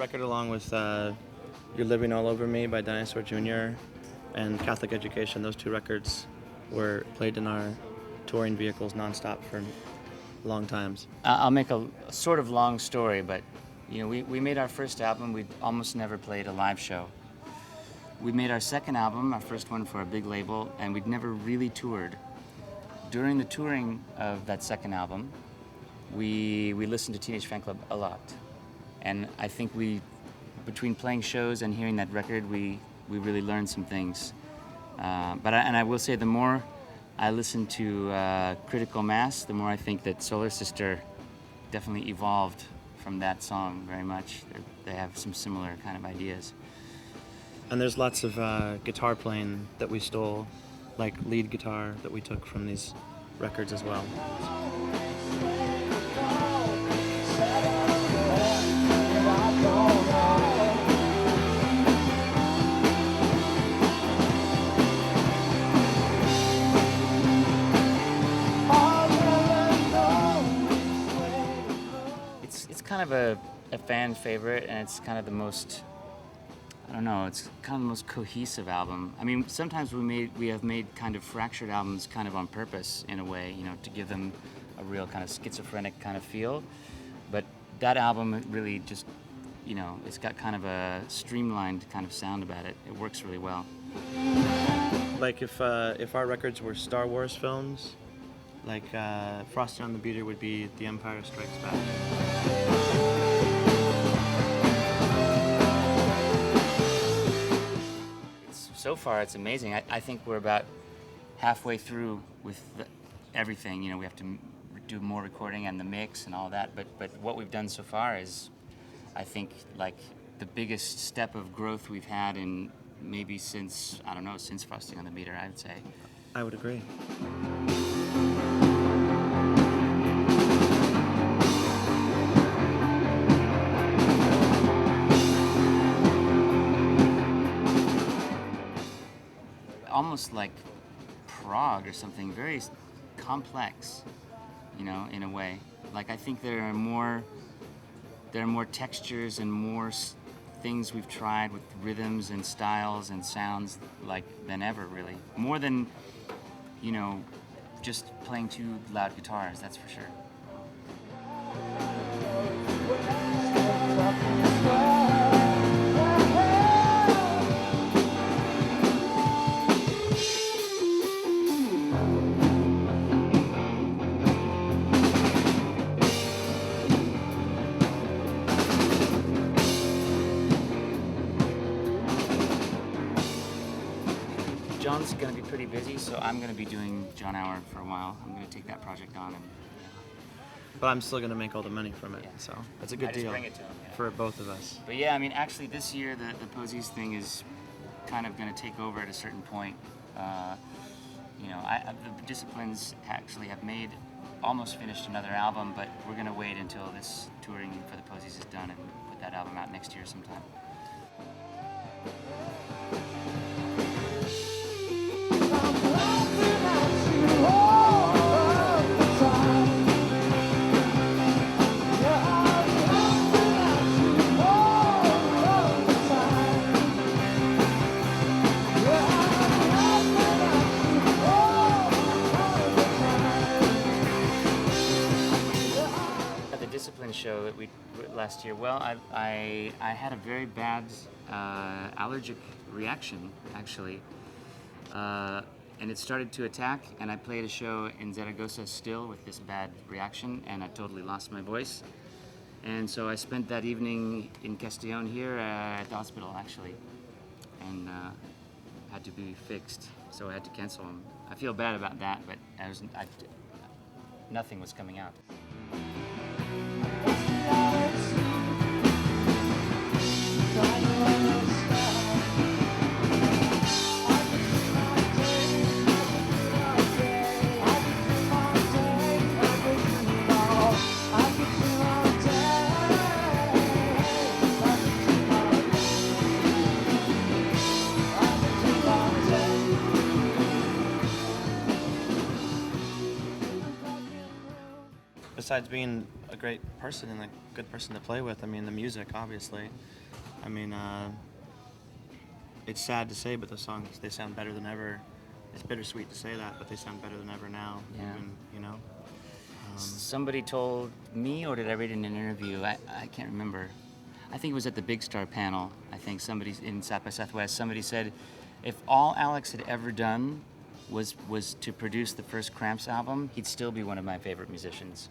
record, along with You're Living All Over Me by Dinosaur Jr. and Catholic Education, those two records were played in our touring vehicles nonstop for long times. I'll make a sort of long story, but we made our first album. We almost never played a live show. We made our second album, our first one for a big label, and we'd never really toured. During the touring of that second album, we listened to Teenage Fanclub a lot. And I think between playing shows and hearing that record, we really learned some things. But I will say, the more I listen to Critical Mass, the more I think that Solar Sister definitely evolved from that song very much. They have some similar kind of ideas. And there's lots of guitar playing that we stole, like lead guitar that we took from these records as well. It's kind of a fan favorite, and it's kind of the most, I don't know, it's kind of the most cohesive album. I mean, sometimes we have made kind of fractured albums kind of on purpose, in a way, to give them a real kind of schizophrenic kind of feel. But that album really just, it's got kind of a streamlined kind of sound about it. It works really well. Like if our records were Star Wars films, like Frosty on the Beater would be The Empire Strikes Back. So far, it's amazing. I think we're about halfway through with everything. We have to do more recording and the mix and all that. But what we've done so far is, I think, like the biggest step of growth we've had in maybe since Frosty on the Beater, I would say. I would agree. Almost like prog or something, very complex, in a way. Like, I think there are more textures and more things we've tried with rhythms and styles and sounds than ever, really. More than, just playing two loud guitars, that's for sure. John's going to be pretty busy, so I'm going to be doing John Auer for a while. I'm going to take that project on. But I'm still going to make all the money from it, so that's a good deal bring it to him, for both of us. But yeah, I mean, actually this year the Posies thing is kind of going to take over at a certain point. The Disciplines actually have almost finished another album, but we're going to wait until this touring for the Posies is done and put that album out next year sometime. Show that we last year. Well, I had a very bad allergic reaction, actually, and it started to attack, and I played a show in Zaragoza still with this bad reaction, and I totally lost my voice. And so I spent that evening in Castellón here at the hospital, actually, and had to be fixed, so I had to cancel them. I feel bad about that, but nothing was coming out. besides being a great person and a good person to play with, I mean, the music, obviously. I mean, it's sad to say, but the songs, they sound better than ever. It's bittersweet to say that, but they sound better than ever now. Yeah. Even, you know? Somebody told me, or did I read in an interview? I can't remember. I think it was at the Big Star panel. I think somebody in South by Southwest, somebody said if all Alex had ever done was to produce the first Cramps album, he'd still be one of my favorite musicians.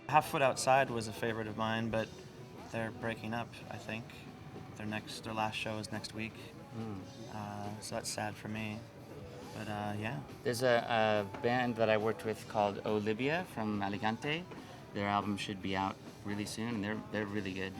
Half Foot Outside was a favorite of mine, but they're breaking up, I think. Their last show is next week. So that's sad for me. But yeah. There's a band that I worked with called Olivia from Alicante. Their album should be out really soon, and they're really good.